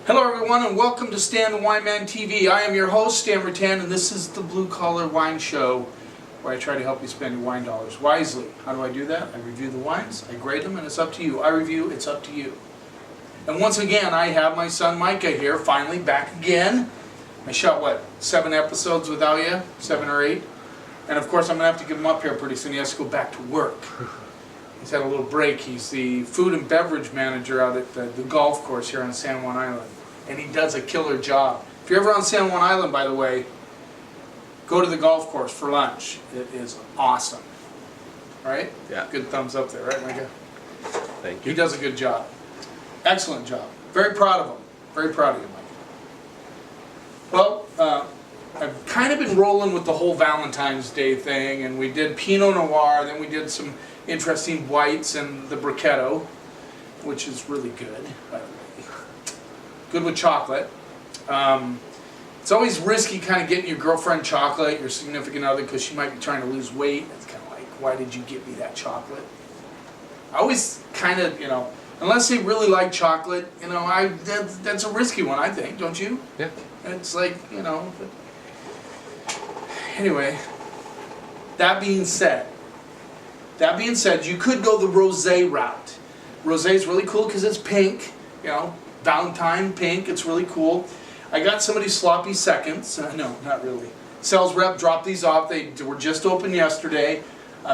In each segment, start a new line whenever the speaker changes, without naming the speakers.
Hello everyone and welcome to Stan the Wine Man TV. I am your host, Stan Rattan, and this is the Blue Collar Wine Show where I try to help you spend your wine dollars wisely. How do I do that? I review the wines, I grade them, and it's up to you. I review, it's up to you. And once again, I have my son Micah here, finally back again. I shot, what, 7 episodes without you? 7 or 8? And of course I'm going to have to give him up here pretty soon. He has to go back to work. He's had a little break. He's the food and beverage manager out at the golf course here on San Juan Island. And he does a killer job. If you're ever on San Juan Island, by the way, go to the golf course for lunch. It is awesome. Right?
Yeah.
Good thumbs up there, right, Micah?
Thank you.
He does a good job. Excellent job. Very proud of him. Very proud of you, Micah. Well, I've kind of been rolling with the whole Valentine's Day thing, and we did Pinot Noir, then we did some interesting whites and the Brachetto, which is really good, by the way. Good with chocolate. It's always risky kind of getting your girlfriend chocolate, your significant other, because she might be trying to lose weight. It's kind of like, why did you get me that chocolate? I always kind of, unless they really like chocolate, that's a risky one, I think, don't you?
Yeah.
It's like, but anyway, that being said, you could go the rosé route. Rosé is really cool because it's pink, Valentine pink, it's really cool. I got somebody's sloppy seconds, no, not really. Sales rep dropped these off, they were just open yesterday.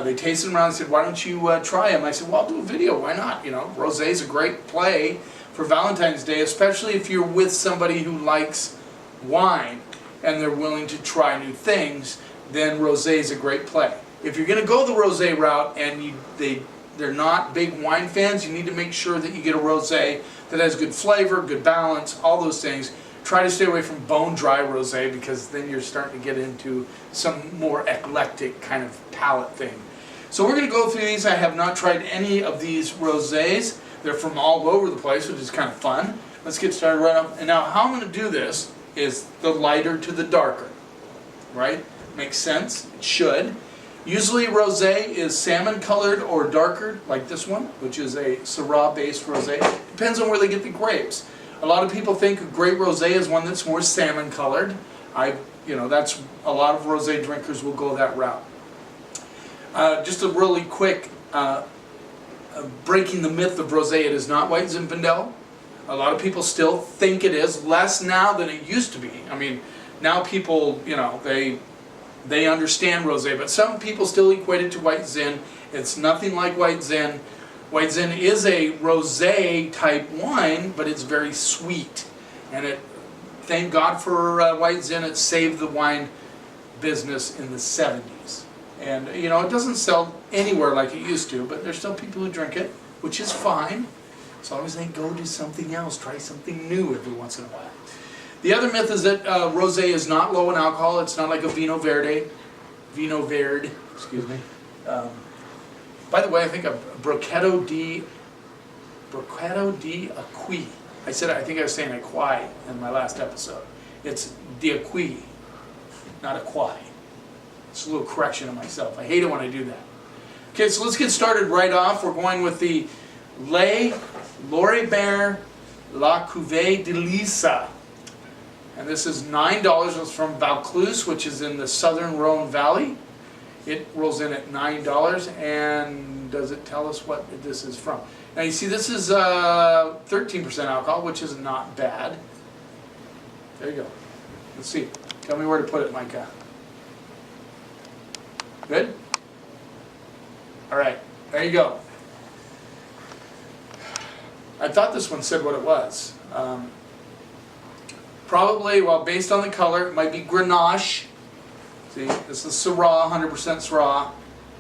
They tasted them around and said, why don't you try them? I said, well, I'll do a video, why not? Rosé is a great play for Valentine's Day, especially if you're with somebody who likes wine and they're willing to try new things, then rosé is a great play. If you're going to go the rosé route and they're not big wine fans, you need to make sure that you get a rosé that has good flavor, good balance, all those things. Try to stay away from bone dry rosé because then you're starting to get into some more eclectic kind of palate thing. So we're going to go through these. I have not tried any of these rosés. They're from all over the place, which is kind of fun. Let's get started right off. And now how I'm going to do this is the lighter to the darker, right? Makes sense? It should. Usually rosé is salmon colored or darker, like this one, which is a Syrah based rosé. Depends on where they get the grapes. A lot of people think a great rosé is one that's more salmon colored. That's a lot of rosé drinkers will go that route. Just a really quick breaking the myth of rosé. It is not white Zinfandel. A lot of people still think it is, less now than it used to be. I mean, now people, they understand rosé, but some people still equate it to white Zin. It's nothing like white Zin. White Zin is a rosé type wine, but it's very sweet. And thank God for white Zin, it saved the wine business in the 70s. And it doesn't sell anywhere like it used to, but there's still people who drink it, which is fine. As long as they go to something else, try something new every once in a while. The other myth is that rosé is not low in alcohol. It's not like a Vino Verde, excuse me. By the way, I think a Brachetto di Acqui. I think I was saying Acqui in my last episode. It's di Acqui, not Acqui. It's a little correction of myself. I hate it when I do that. Okay, so let's get started right off. We're going with the Lauribert La Cuvée de Lisa. And this is $9. It's from Vaucluse, which is in the southern Rhone Valley. It rolls in at $9. And does it tell us what this is from? Now you see this is 13% alcohol, which is not bad. There you go. Let's see. Tell me where to put it, Micah. Good? Alright, there you go. I thought this one said what it was. Probably, well, based on the color, it might be Grenache. See, this is Syrah, 100% Syrah.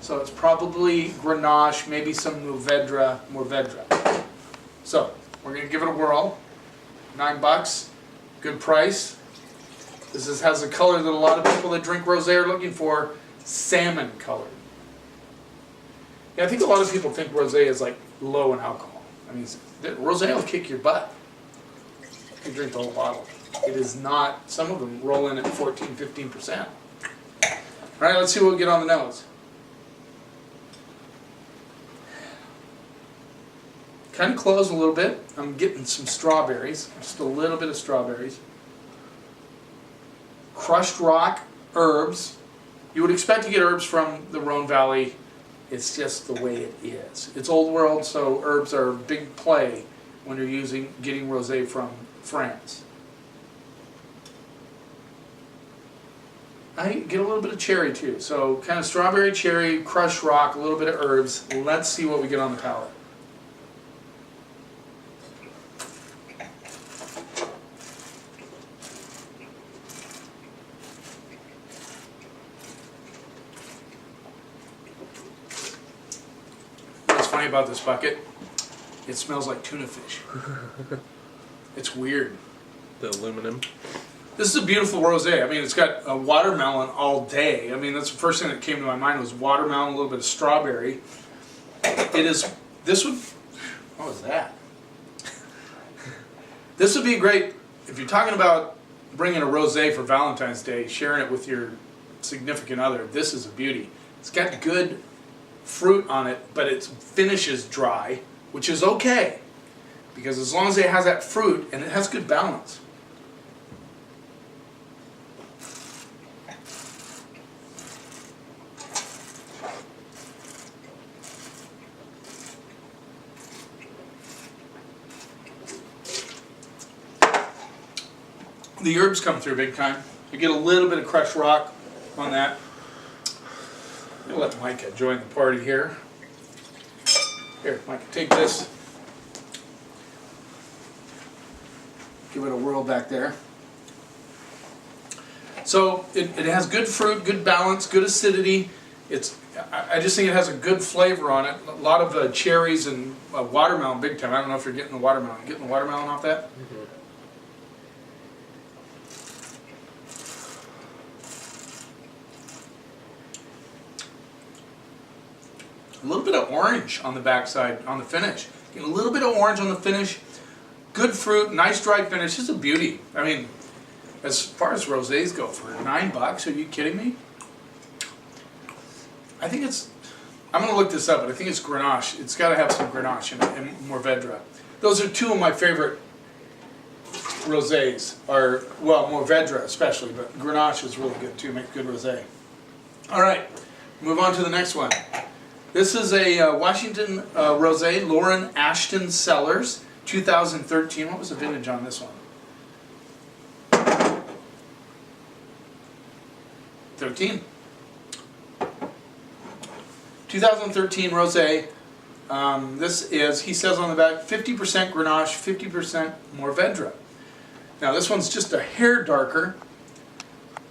So it's probably Grenache, maybe some Mourvedre. So, we're going to give it a whirl. $9, good price. This has a color that a lot of people that drink rosé are looking for, salmon colored. Yeah, I think a lot of people think rosé is like low in alcohol. I mean, rosé will kick your butt. You drink the whole bottle. It is not, some of them roll in at 14–15%. Alright, let's see what we get on the nose. kind of close a little bit. I'm getting some strawberries, just a little bit of strawberries. Crushed rock, herbs. You would expect to get herbs from the Rhone Valley. It's just the way it is. It's old world, so herbs are a big play when you're getting rosé from France. I get a little bit of cherry too, so kind of strawberry, cherry, crushed rock, a little bit of herbs. Let's see what we get on the palate. What's funny about this bucket? It smells like tuna fish. It's weird.
The aluminum.
This is a beautiful rosé. I mean, it's got a watermelon all day. I mean, that's the first thing that came to my mind was watermelon, a little bit of strawberry. It is, this would, what was that? This would be great, if you're talking about bringing a rosé for Valentine's Day, sharing it with your significant other, this is a beauty. It's got good fruit on it, but its finish is dry, which is okay. Because as long as it has that fruit, and it has good balance. The herbs come through big time. You get a little bit of crushed rock on that. I'll let Micah join the party here. Here, Micah, take this. Give it a whirl back there. So it has good fruit, good balance, good acidity. I just think it has a good flavor on it. A lot of cherries and watermelon big time. I don't know if you're getting the watermelon. You getting the watermelon off that?
Mm-hmm.
A little bit of orange on the backside, on the finish. Get a little bit of orange on the finish. Good fruit, nice dry finish. It's a beauty. I mean, as far as rosés go, for $9, are you kidding me? I think it's, I'm going to look this up, but I think it's Grenache. It's got to have some Grenache in it, and Mourvedre. Those are two of my favorite rosés, or, well, Mourvedre especially, but Grenache is really good too, make good rosé. All right, move on to the next one. This is a Washington Rosé, Lauren Ashton Cellars, 2013. What was the vintage on this one? 13. 2013 Rosé. This is, he says on the back, 50% Grenache, 50% Mourvedre. Now this one's just a hair darker.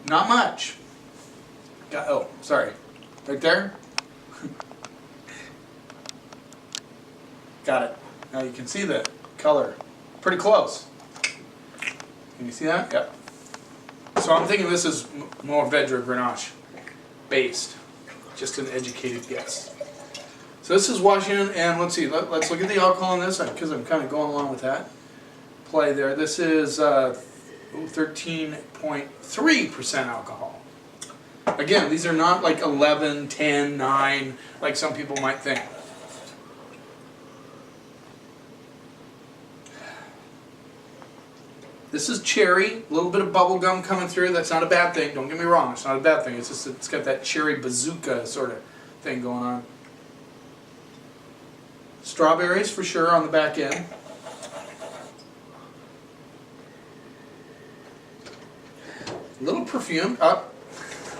Not much. Oh, sorry. Right there? Got it. Now you can see the color. Pretty close. Can you see that? Yep. So I'm thinking this is Mourvedre Grenache based. Just an educated guess. So this is Washington, and let's see, let's look at the alcohol on this, because I'm kind of going along with that play there. This is 13.3% alcohol. Again, these are not like 11, 10, 9, like some people might think. This is cherry, a little bit of bubble gum coming through. That's not a bad thing. Don't get me wrong. It's not a bad thing. It's just it's got that cherry bazooka sort of thing going on. Strawberries for sure on the back end. A little perfume. Up.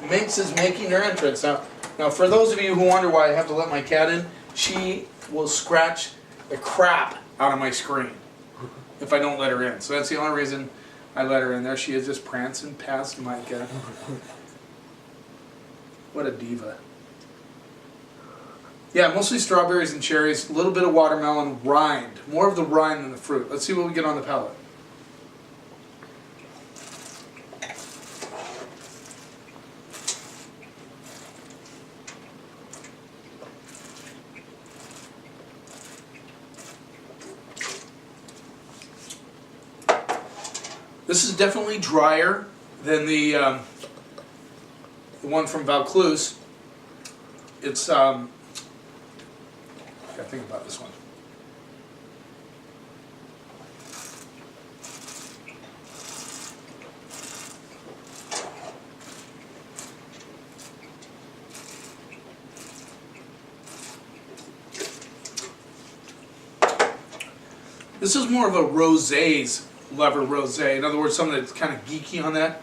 Minx is making her entrance. Now, for those of you who wonder why I have to let my cat in, she will scratch the crap out of my screen if I don't let her in. So that's the only reason I let her in. There she is, just prancing past Micah. What a diva. Yeah, mostly strawberries and cherries, a little bit of watermelon, rind. More of the rind than the fruit. Let's see what we get on the palate. This is definitely drier than the one from Vaucluse. It's, I gotta think about this one. This is more of a rosés level rosé. In other words, something that's kind of geeky on that.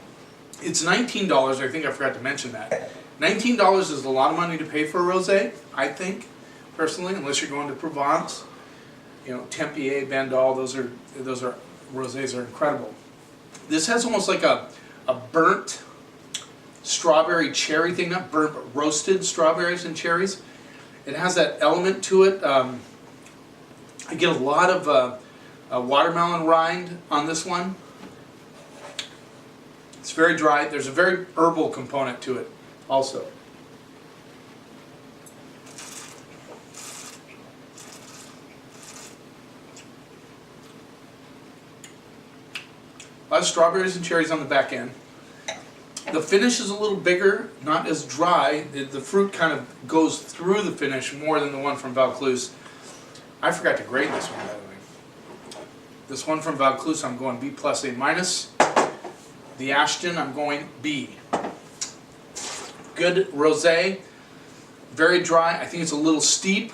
It's $19. I think I forgot to mention that. $19 is a lot of money to pay for a rosé, I think, personally, unless you're going to Provence. You know, Tempier, Bandol, those are rosés are incredible. This has almost like a burnt strawberry cherry thing, not burnt, but roasted strawberries and cherries. It has that element to it. I get a lot of watermelon rind on this one. It's very dry. There's a very herbal component to it also. A lot of strawberries and cherries on the back end. The finish is a little bigger, not as dry. The fruit kind of goes through the finish more than the one from Vaucluse. I forgot to grade this one, by the way. This one from Vaucluse, I'm going B plus A minus. The Ashton, I'm going B. Good rosé, very dry. I think it's a little steep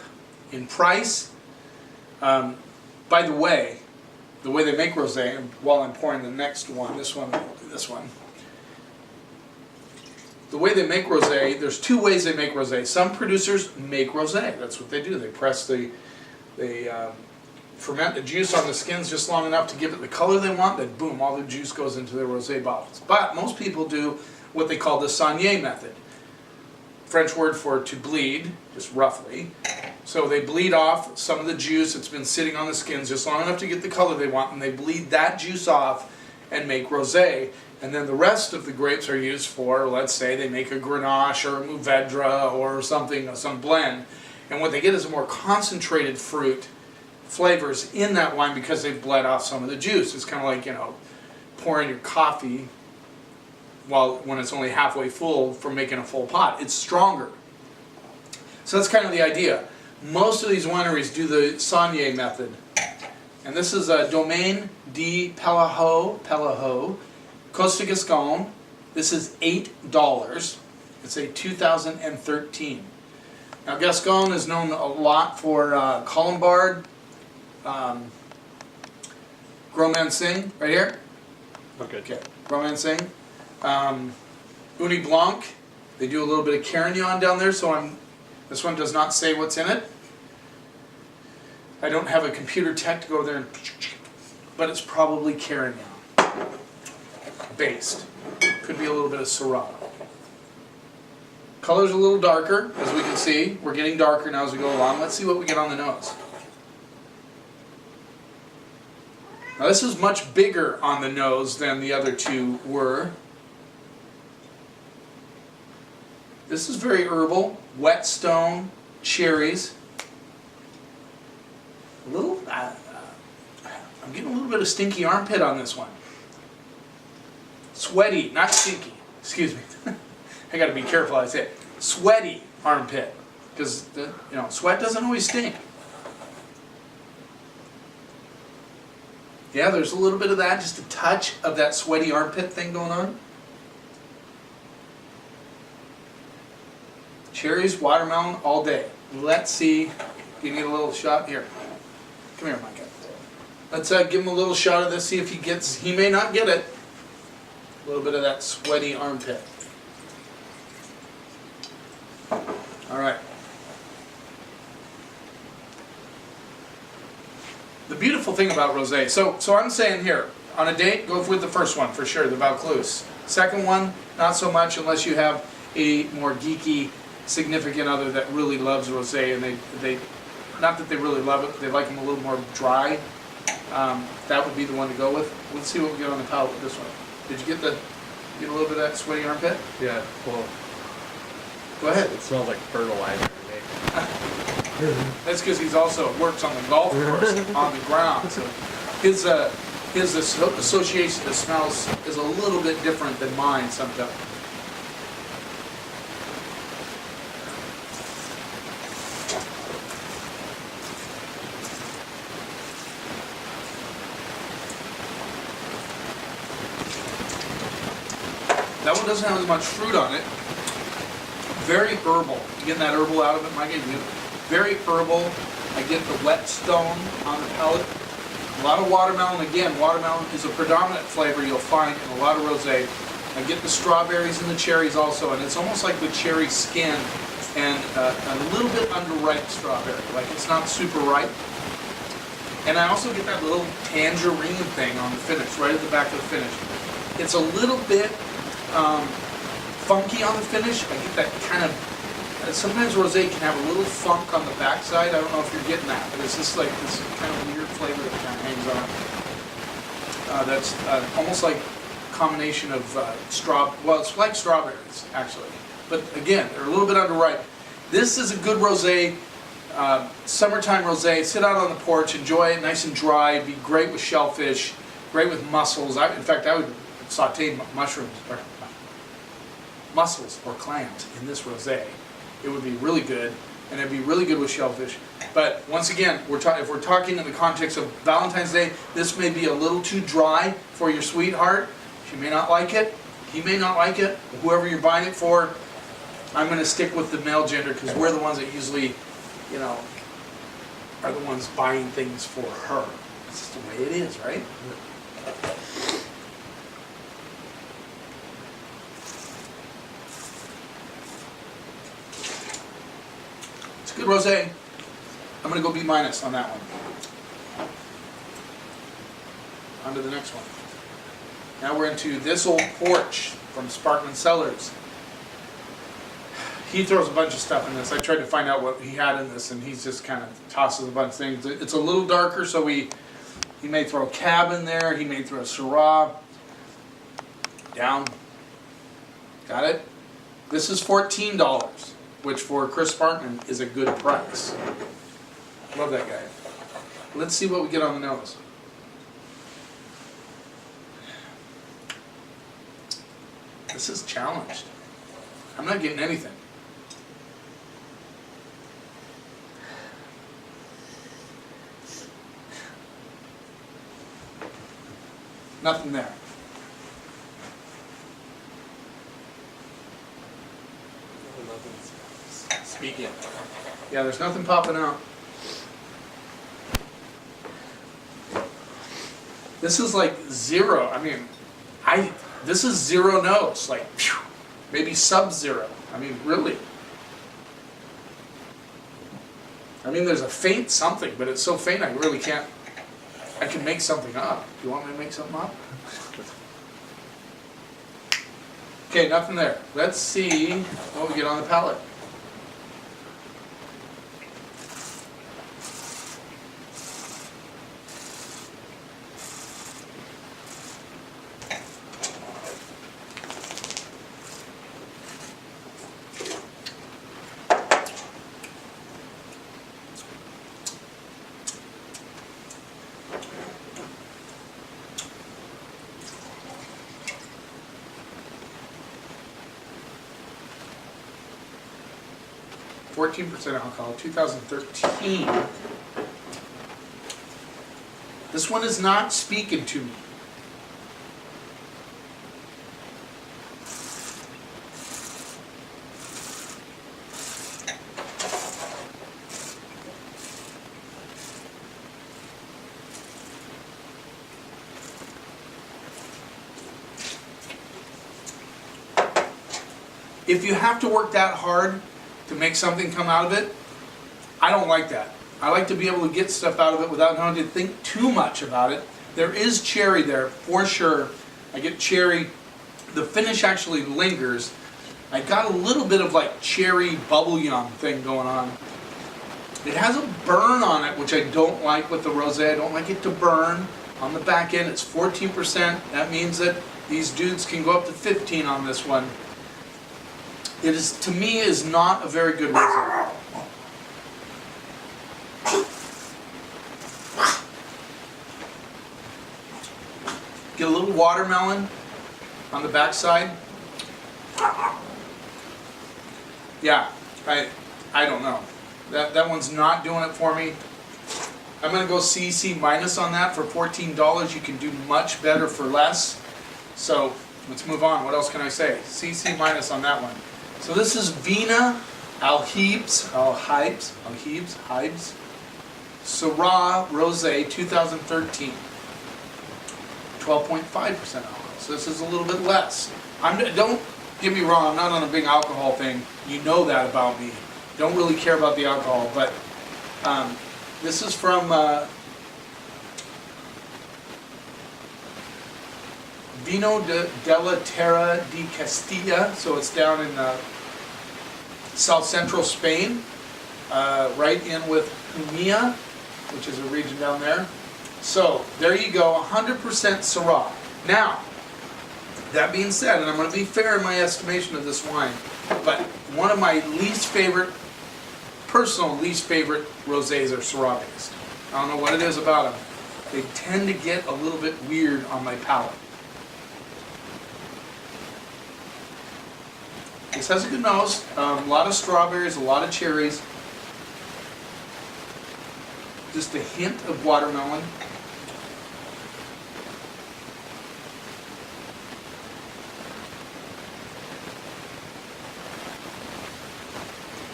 in price. By the way they make rosé, and while I'm pouring the next one, this one. The way they make rosé, there's two ways they make rosé. Some producers make rosé. That's what they do. They press they ferment the juice on the skins just long enough to give it the color they want, then boom, all the juice goes into their rosé bottles. But most people do what they call the saigné method. French word for to bleed, just roughly. So they bleed off some of the juice that's been sitting on the skins just long enough to get the color they want, and they bleed that juice off and make rosé. And then the rest of the grapes are used for, let's say, they make a Grenache or a Mourvedre or something, some blend. And what they get is a more concentrated fruit flavors in that wine because they've bled off some of the juice. It's kind of like, you know, pouring your coffee when it's only halfway full from making a full pot. It's stronger. So that's kind of the idea. Most of these wineries do the saigné method. And this is a Domaine de Pellejo, Costa Gascon. This is $8. It's a 2013. Now Gascon is known a lot for Colombard, Gros Manseng, right here. Okay. Gros Manseng. Uni Blanc. They do a little bit of Carignan down there, so this one does not say what's in it. I don't have a computer tech to go there and, but it's probably Carignan based. Could be a little bit of Syrah. Color's a little darker, as we can see. We're getting darker now as we go along. Let's see what we get on the nose. Now this is much bigger on the nose than the other two were. This is very herbal, whetstone, cherries. A little, I'm getting a little bit of stinky armpit on this one. Sweaty, not stinky, excuse me. I got to be careful I say it. Sweaty armpit, because sweat doesn't always stink. Yeah, there's a little bit of that, just a touch of that sweaty armpit thing going on. Cherries, watermelon, all day. Let's see. You need a little shot here. Come here, Micah. Let's give him a little shot of this. See if he gets. He may not get it. A little bit of that sweaty armpit. All right. The beautiful thing about rosé. So I'm saying here, on a date, go with the first one for sure, the Vaucluse. Second one, not so much unless you have a more geeky significant other that really loves rosé, and they not that they really love it, they like them a little more dry. That would be the one to go with. Let's see what we get on the palate with this one. Did you get a little bit of that sweaty armpit?
Yeah, well,
go ahead.
It smells like fertilizer to me.
That's because he's also works on the golf course on the ground. So his association to smells is a little bit different than mine sometimes. That one doesn't have as much fruit on it. Very herbal. You getting that herbal out of it, Mike? Very herbal. I get the whetstone on the palate. lot of watermelon. Again, watermelon is a predominant flavor you'll find in a lot of rosé. I get the strawberries and the cherries also, and it's almost like the cherry skin and a little bit underripe strawberry, like it's not super ripe. And I also get that little tangerine thing on the finish, right at the back of the finish. It's a little bit funky on the finish. I get that kind of, sometimes rosé can have a little funk on the backside. I don't know if you're getting that, but it's just like this kind of weird flavor that kind of hangs on. That's almost like a combination of well, it's like strawberries, actually. But again, they're a little bit underripe. This is a good rosé, summertime rosé. Sit out on the porch, enjoy it, nice and dry. Be great with shellfish, great with mussels. In fact, I would saute mussels or clams in this rosé. It would be really good, and it'd be really good with shellfish. But once again, if we're talking in the context of Valentine's Day, this may be a little too dry for your sweetheart. She may not like it. He may not like it. Whoever you're buying it for, I'm going to stick with the male gender because we're the ones that usually, you know, are the ones buying things for her. That's just the way it is, right? It's a good rosé. I'm going to go B- on that one. On to the next one. Now we're into This Old Porch from Sparkman Cellars. He throws a bunch of stuff in this. I tried to find out what he had in this, and he's just kind of tosses a bunch of things. It's a little darker, so he may throw Cab in there. He may throw Syrah. Down. Got it? This is $14, which for Chris Sparkman is a good price. Love that guy. Let's see what we get on the nose. This is challenged. I'm not getting anything. Nothing there. Speaking. Yeah, there's nothing popping out. This is like zero. I mean, this is zero nose, like phew, maybe sub-zero. I mean, really. I mean, there's a faint something, but it's so faint I really can't. I can make something up. Do you want me to make something up? Okay, nothing there. Let's see what we get on the palate. %, alcohol, 2013. This one is not speaking to me. If you have to work that hard to make something come out of it, I don't like that. I like to be able to get stuff out of it without having to think too much about it. There is cherry there, for sure. I get cherry. The finish actually lingers. I got a little bit of like cherry bubble yum thing going on. It has a burn on it, which I don't like with the rosé. I don't like it to burn. On the back end, it's 14%. That means that these dudes can go up to 15 on this one. It is, to me, is not a very good rosé. Get a little watermelon on the backside. Yeah, I don't know. That one's not doing it for me. I'm going to go C minus on that for $14. You can do much better for less. So let's move on. What else can I say? C minus on that one. So this is Vina Alhibs. Syrah Rosé 2013. 12.5% alcohol. So this is a little bit less. Don't get me wrong, I'm not on a big alcohol thing. You know that about me. Don't really care about the alcohol, but this is from Vino della Terra di Castilla, so it's down in south central Spain, right in with Jumilla, which is a region down there. So there you go, 100% Syrah. Now, that being said, and I'm going to be fair in my estimation of this wine, but one of my personal least favorite rosés are Syrah based. I don't know what it is about them. They tend to get a little bit weird on my palate. This has a good nose, a lot of strawberries, a lot of cherries, just a hint of watermelon.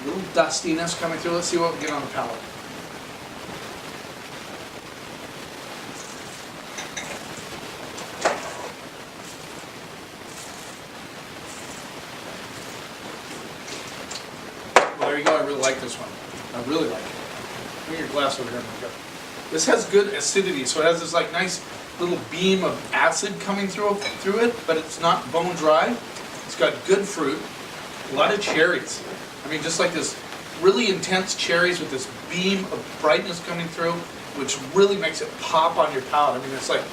A little dustiness coming through. Let's see what we get on the palate. There you go, I really like this one. I really like it. Bring your glass over here. This has good acidity, so it has this like nice little beam of acid coming through it, but it's not bone dry. It's got good fruit, a lot of cherries. I mean, just like this really intense cherries with this beam of brightness coming through, which really makes it pop on your palate. I mean, it's like,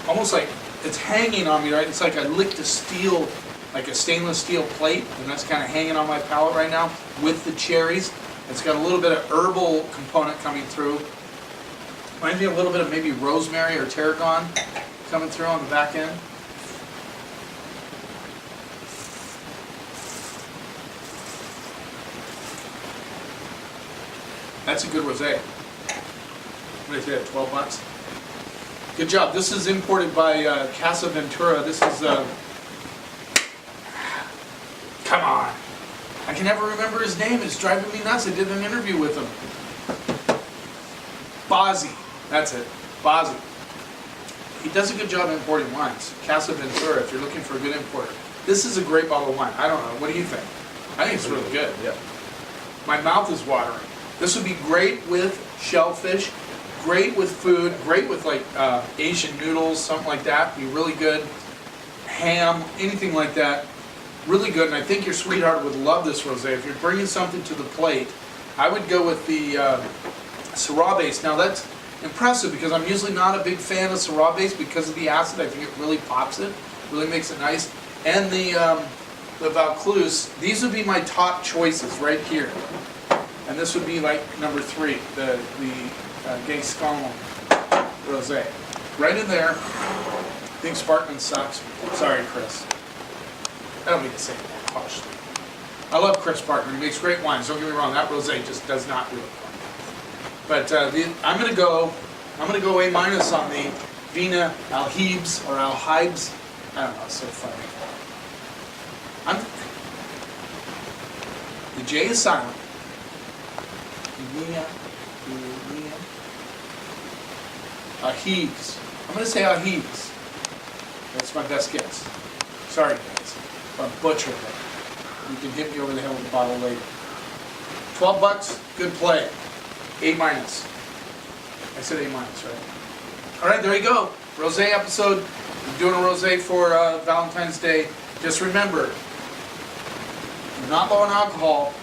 almost like it's hanging on me, right? It's like I licked a steel, like a stainless steel plate, and that's kind of hanging on my palate right now with the cherries. It's got a little bit of herbal component coming through. Reminds me a little bit of maybe rosemary or tarragon coming through on the back end. That's a good rosé. What did I say, 12 bucks? Good job. This is imported by Casa Ventura. This is, come on. I can never remember his name. It's driving me nuts. I did an interview with him. Bazzi. That's it. Bazzi. He does a good job importing wines. Casa Ventura, if you're looking for a good importer. This is a great bottle of wine. I don't know. What do you think? I think it's really good.
Yeah.
My mouth is watering. This would be great with shellfish, great with food, great with like Asian noodles, something like that. Be really good. Ham, anything like that. Really good, and I think your sweetheart would love this rosé. If you're bringing something to the plate, I would go with the Syrah base. Now that's impressive because I'm usually not a big fan of Syrah base because of the acid. I think it really pops it, really makes it nice. And the Vaucluse, these would be my top choices right here. And this would be like number 3, the Gascon rosé. Right in there. I think Sparkman sucks. Sorry, Chris. I don't mean to say that harshly. I love Chris Parkman. He makes great wines. Don't get me wrong. That rosé just does not do it for me. But I'm gonna go A minus on the Vina Alhibs or Alhibs. I don't know. It's so funny. The J is silent. Vina Alhibs. I'm gonna say Alhibs. That's my best guess. Sorry, guys. Or butcher it. You can hit me over the head with a bottle later. 12 bucks, good play. A minus. I said A minus, right? All right, there you go. Rosé episode. I'm doing a rosé for Valentine's Day. Just remember, you're not low on alcohol,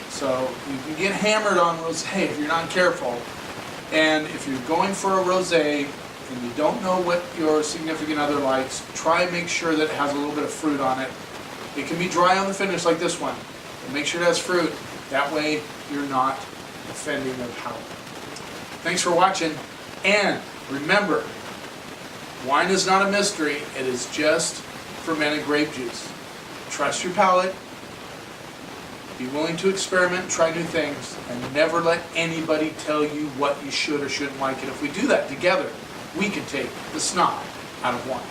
so you can get hammered on rosé if you're not careful. And if you're going for a rosé and you don't know what your significant other likes, try and make sure that it has a little bit of fruit on it. It can be dry on the finish like this one, but make sure it has fruit. That way you're not offending their palate. Thanks for watching, and remember, wine is not a mystery, it is just fermented grape juice. Trust your palate, be willing to experiment, try new things, and never let anybody tell you what you should or shouldn't like. And if we do that together, we can take the snot out of wine.